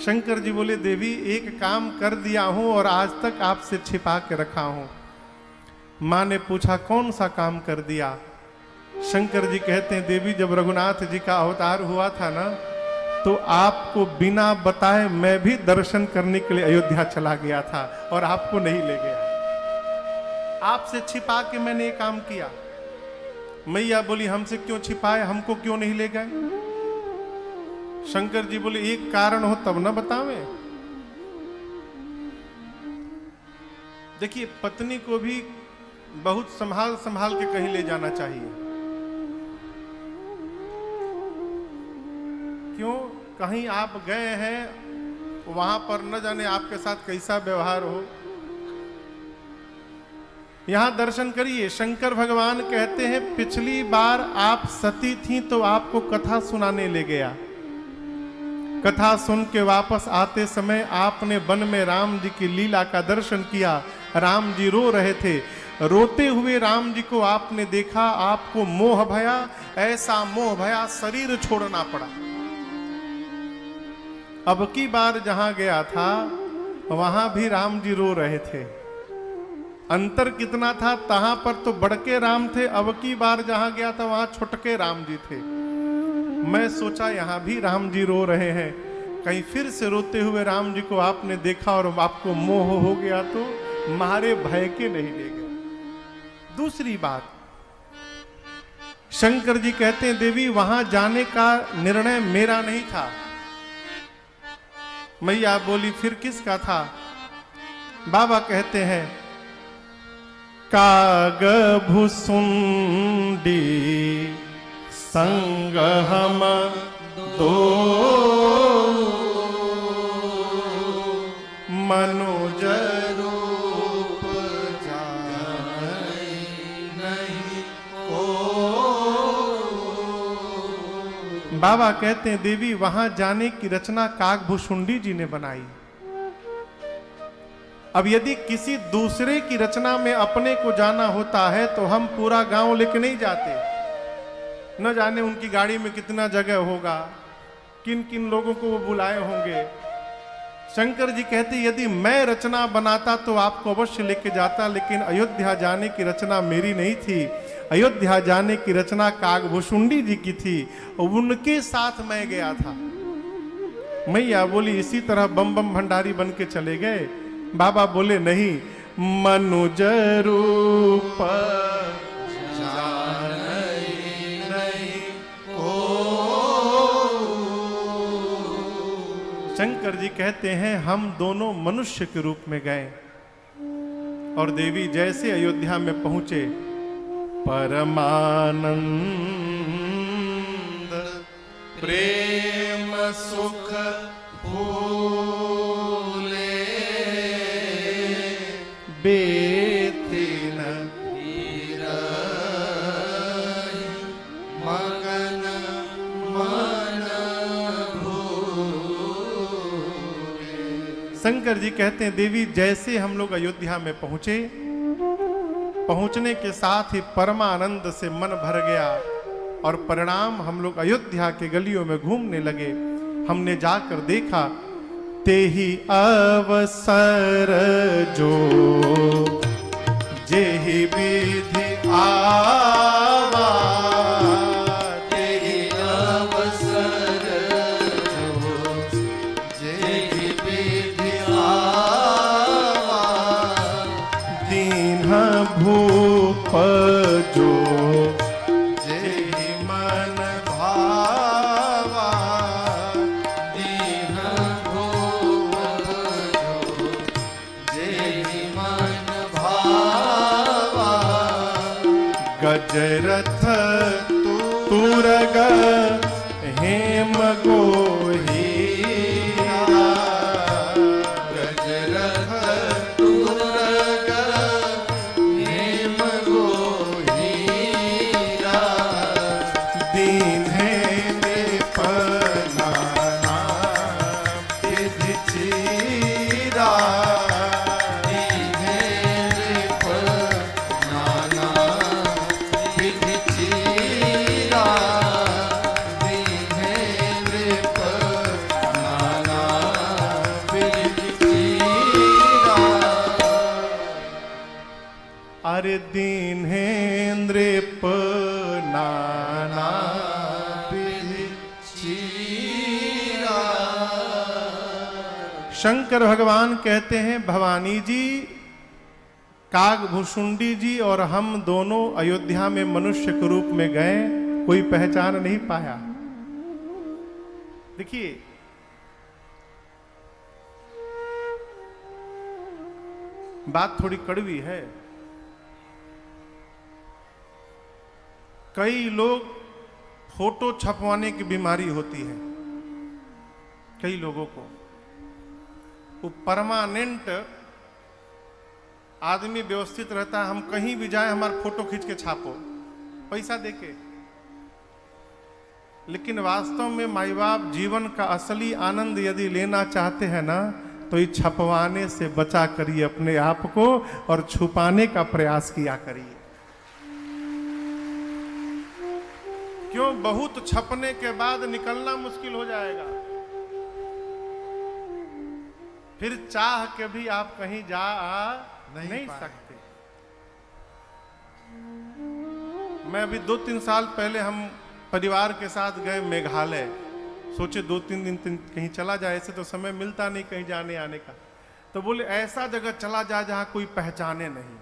शंकर जी बोले, देवी एक काम कर दिया हूं और आज तक आपसे छिपा के रखा हूं। मां ने पूछा, कौन सा काम कर दिया? शंकर जी कहते हैं, देवी जब रघुनाथ जी का अवतार हुआ था ना, तो आपको बिना बताए मैं भी दर्शन करने के लिए अयोध्या चला गया था और आपको नहीं ले गया। आपसे छिपा के मैंने ये काम किया। मैया बोली, हमसे क्यों छिपाए, हमको क्यों नहीं ले गए? शंकर जी बोले, एक कारण हो तब ना बतावें। देखिए, पत्नी को भी बहुत संभाल संभाल के कहीं ले जाना चाहिए। क्यों? कहीं आप गए हैं, वहां पर न जाने आपके साथ कैसा व्यवहार हो। यहां दर्शन करिए। शंकर भगवान कहते हैं, पिछली बार आप सती थी तो आपको कथा सुनाने ले गया। कथा सुन के वापस आते समय आपने वन में राम जी की लीला का दर्शन किया। राम जी रो रहे थे। रोते हुए राम जी को आपने देखा, आपको मोह भया, ऐसा मोह भया शरीर छोड़ना पड़ा। अब की बार जहां गया था वहां भी राम जी रो रहे थे। अंतर कितना था, तहां पर तो बड़के राम थे, अब की बार जहां गया था वहां छोटके राम जी थे। मैं सोचा यहां भी राम जी रो रहे हैं, कहीं फिर से रोते हुए राम जी को आपने देखा और आपको मोह हो गया तो मारे भय के नहीं ले गए। दूसरी बात, शंकर जी कहते हैं, देवी वहां जाने का निर्णय मेरा नहीं था। मैया बोली, फिर किसका था? बाबा कहते हैं, काग भुसुंडी संग हम दो मनुज रूप जाने नहीं को। बाबा कहते हैं, देवी वहां जाने की रचना कागभूषुंडी जी ने बनाई। अब यदि किसी दूसरे की रचना में अपने को जाना होता है तो हम पूरा गांव लेके नहीं जाते। न जाने उनकी गाड़ी में कितना जगह होगा, किन किन लोगों को वो बुलाए होंगे। शंकर जी कहते, यदि मैं रचना बनाता तो आपको अवश्य लेके जाता, लेकिन अयोध्या जाने की रचना मेरी नहीं थी। अयोध्या जाने की रचना कागभूषुंडी जी की थी और उनके साथ मैं गया था। मैया बोली, इसी तरह बम बम भंडारी बन के चले गए? बाबा बोले, नहीं, मनुज रूप जाने नहीं को। शंकर जी कहते हैं, हम दोनों मनुष्य के रूप में गए और देवी जैसे अयोध्या में पहुंचे, परमानंद प्रेम सुख फूले बेथिन मगन मन शंकर जी कहते हैं, देवी जैसे हम लोग अयोध्या में पहुंचे, पहुंचने के साथ ही परमानंद से मन भर गया और परिणाम हम लोग अयोध्या के गलियों में घूमने लगे। हमने जाकर देखा, तेहि अवसर जो जेहि विधि आवा, तेहि अवसर जो जेहि विधि आवा। दीन्ह भूप जो जेहि मन भावा। दीन भूप जो जेहि मन भावा। गजरथ तुरग हेम गोही, गजरथ तुरग हेम गोहीरा। दीन्हे निपना अरे दीन्हेन्द्रिप नाना विधि चीरा। शंकर भगवान कहते हैं भवानी जी, कागभूषुंडी जी और हम दोनों अयोध्या में मनुष्य के रूप में गए, कोई पहचान नहीं पाया। देखिए, बात थोड़ी कड़वी है। कई लोग फोटो छपवाने की बीमारी होती है कई लोगों को। वो परमानेंट आदमी व्यवस्थित रहता है, हम कहीं भी जाए हमारा फोटो खींच के छापो, पैसा देके। लेकिन वास्तव में माई बाप जीवन का असली आनंद यदि लेना चाहते हैं ना, तो ये छपवाने से बचा करिए अपने आप को और छुपाने का प्रयास किया करिए। क्यों? बहुत छपने के बाद निकलना मुश्किल हो जाएगा। फिर चाह के भी आप कहीं जा नहीं सकते। मैं अभी 2-3 साल पहले हम परिवार के साथ गए मेघालय। सोचे 2-3 दिन कहीं चला जाए, ऐसे तो समय मिलता नहीं कहीं जाने आने का। तो बोले ऐसा जगह चला जाए जहां कोई पहचाने नहीं।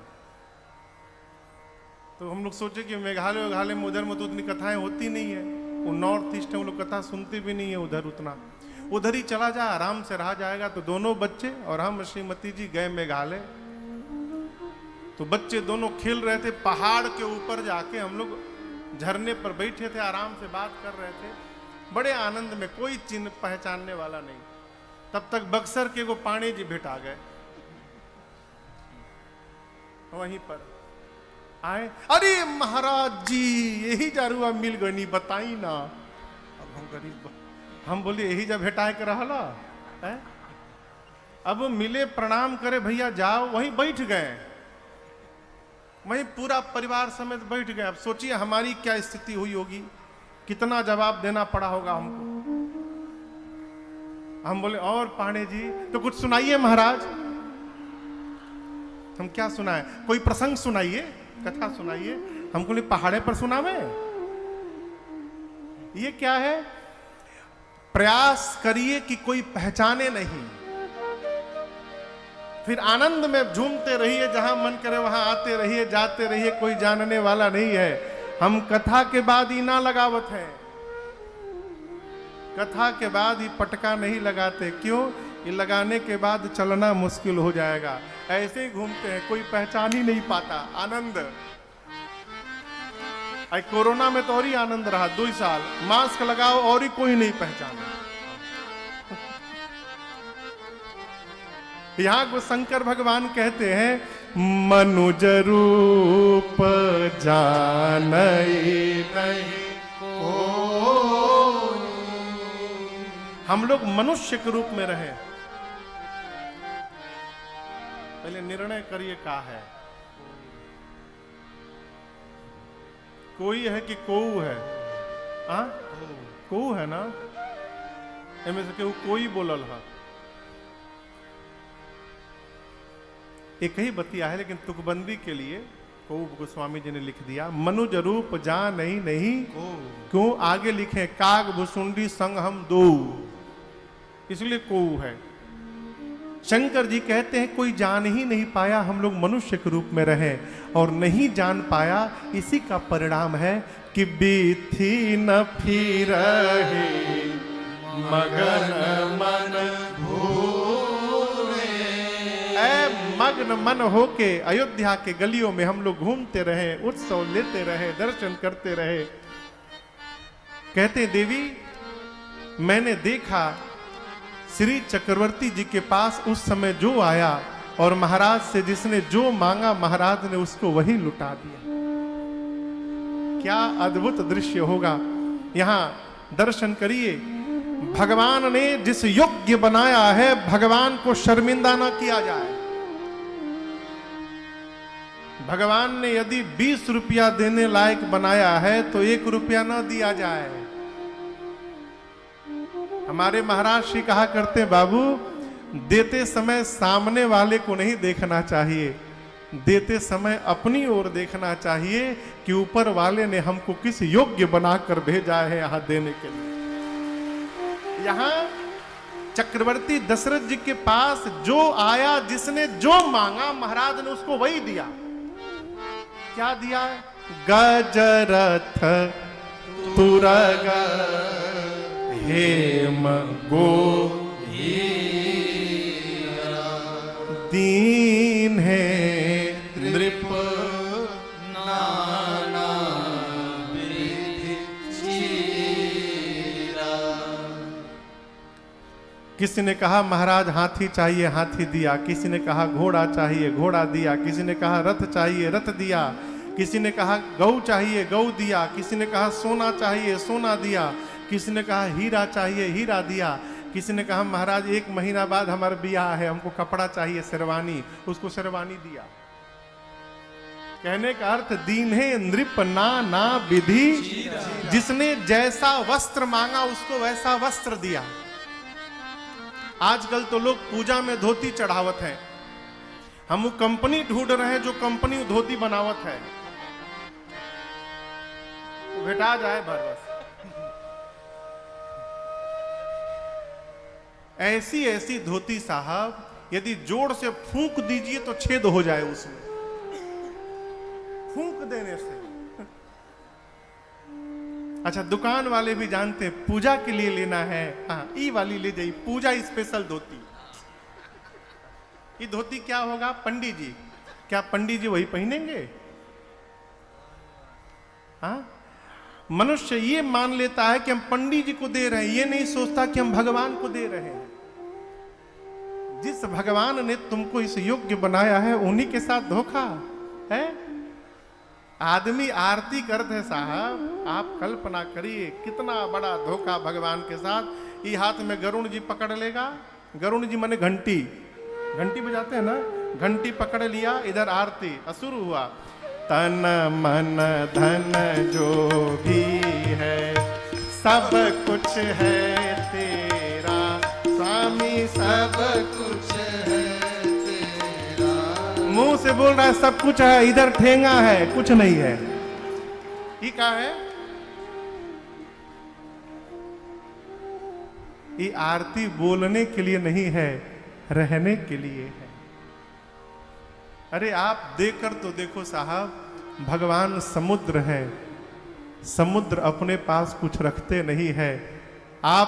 तो हम लोग सोचे कि मेघालय में उधर में तो उतनी कथाएं होती नहीं है, वो नॉर्थ ईस्ट है, वो लोग कथा सुनते भी नहीं है उधर उतना। उधर ही चला जाए, आराम से रहा जाएगा। तो दोनों बच्चे और हम श्रीमती जी गए मेघालय। तो बच्चे दोनों खेल रहे थे, पहाड़ के ऊपर जाके हम लोग झरने पर बैठे थे, आराम से बात कर रहे थे, बड़े आनंद में, कोई चिन्ह पहचानने वाला नहीं। तब तक बक्सर के वो पांडे जी भेंट आ गए, वहीं पर आए। अरे महाराज जी, यही जारुआ मिल गई, नहीं बताई ना। अब हम गरीब, हम बोले यही जब भेटाए के रहला है? अब मिले, प्रणाम करे, भैया जाओ, वहीं बैठ गए, वहीं पूरा परिवार समेत बैठ गए। अब सोचिए हमारी क्या स्थिति हुई होगी, कितना जवाब देना पड़ा होगा हमको। हम बोले और पांडे जी तो कुछ सुनाइए महाराज। हम क्या सुनाए? कोई प्रसंग सुनाइए, कथा सुनाइए। हम बोले पहाड़े पर सुनावे, ये क्या है? प्रयास करिए कि कोई पहचाने नहीं, फिर आनंद में झूमते रहिए, जहां मन करे वहां आते रहिए, जाते रहिए, कोई जानने वाला नहीं है। हम कथा के बाद ही ना लगावत है, कथा के बाद ही पटका नहीं लगाते। क्यों? ये लगाने के बाद चलना मुश्किल हो जाएगा। ऐसे ही घूमते हैं, कोई पहचान ही नहीं पाता। आनंद कोरोना में तो और ही आनंद रहा, 2 साल मास्क लगाओ और ही कोई नहीं पहचाना। यहां को शंकर भगवान कहते हैं मनुज रूप जानई नहीं कोई। हम लोग मनुष्य के रूप में रहे। पहले निर्णय करिए का है, कोई है कि कोऊ है? कोऊ है ना, एमे से केहू कोई बोलल है। एक ही बतिया है, लेकिन तुकबंदी के लिए कोऊ गोस्वामी जी ने लिख दिया, मनुज रूप जान नहीं क्यों आगे लिखे काग भुसुंडी संग हम दो, इसलिए कोऊ है। शंकर जी कहते हैं कोई जान ही नहीं पाया, हम लोग मनुष्य के रूप में रहे और नहीं जान पाया, इसी का परिणाम है कि बीथी न फिर मगन मन भूले। मग्न मन होके अयोध्या के गलियों में हम लोग घूमते रहे, उत्सव लेते रहे, दर्शन करते रहे। कहते देवी मैंने देखा श्री चक्रवर्ती जी के पास उस समय जो आया और महाराज से जिसने जो मांगा महाराज ने उसको वही लुटा दिया। क्या अद्भुत दृश्य होगा। यहां दर्शन करिए, भगवान ने जिस योग्य बनाया है, भगवान को शर्मिंदा ना किया जाए। भगवान ने यदि 20 रुपया देने लायक बनाया है तो 1 रुपया ना दिया जाए। हमारे महाराज श्री कहा करते बाबू, देते समय सामने वाले को नहीं देखना चाहिए, देते समय अपनी ओर देखना चाहिए कि ऊपर वाले ने हमको किस योग्य बनाकर भेजा है यहां देने के लिए। यहां चक्रवर्ती दशरथ जी के पास जो आया, जिसने जो मांगा, महाराज ने उसको वही दिया। क्या दिया? गजरथ तुरग हेम गो दीन है नृप नाना विधि चीरा। किसी ने कहा महाराज हाथी चाहिए, हाथी दिया। किसी ने कहा घोड़ा चाहिए, घोड़ा दिया। किसी ने कहा रथ चाहिए, रथ दिया। किसी ने कहा गौ चाहिए, गौ दिया। किसी ने कहा सोना चाहिए, सोना दिया। किसी ने कहा हीरा चाहिए, हीरा दिया। किसी ने कहा महाराज 1 महीना बाद हमारा ब्याह है, हमको कपड़ा चाहिए, शेरवानी, उसको शेरवानी दिया। कहने का अर्थ दीन है नृप ना विधि। जिसने जैसा वस्त्र मांगा उसको वैसा वस्त्र दिया। आजकल तो लोग पूजा में धोती चढ़ावत है। हम वो कंपनी ढूंढ रहे हैं जो कंपनी धोती बनावत है, वो भेटा जाए भर बस। ऐसी ऐसी धोती साहब यदि जोर से फूंक दीजिए तो छेद हो जाए उसमें, फूंक देने से। अच्छा, दुकान वाले भी जानते हैं पूजा के लिए लेना है, हाँ ई वाली ले जाइए, पूजा स्पेशल धोती। ये धोती क्या होगा? पंडित जी, क्या पंडित जी वही पहनेंगे? हाँ, मनुष्य ये मान लेता है कि हम पंडित जी को दे रहे हैं, ये नहीं सोचता कि हम भगवान को दे रहे हैं। जिस भगवान ने तुमको इस योग्य बनाया है उन्हीं के साथ धोखा है। आदमी आरती करते हैं साहब, आप कल्पना करिए कितना बड़ा धोखा भगवान के साथ। ये हाथ में गरुण जी पकड़ लेगा, गरुण जी माने घंटी, घंटी बजाते हैं ना, घंटी पकड़ लिया, इधर आरती शुरू हुआ। तन मन धन जो भी है सब कुछ है तेरा स्वामी, सब कुछ है तेरा। मुंह से बोल रहा है सब कुछ है, इधर ठेंगा है, कुछ नहीं है। ये क्या है? ये आरती बोलने के लिए नहीं है, रहने के लिए है। अरे आप देखकर तो देखो साहब, भगवान समुद्र है, समुद्र अपने पास कुछ रखते नहीं है। आप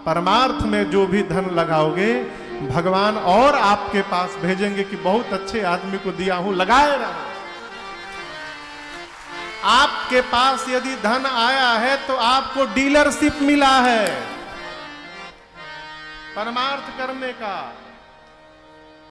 परमार्थ में जो भी धन लगाओगे भगवान और आपके पास भेजेंगे कि बहुत अच्छे आदमी को दिया हूं, लगाए रहो। आपके पास यदि धन आया है तो आपको डीलरशिप मिला है परमार्थ करने का।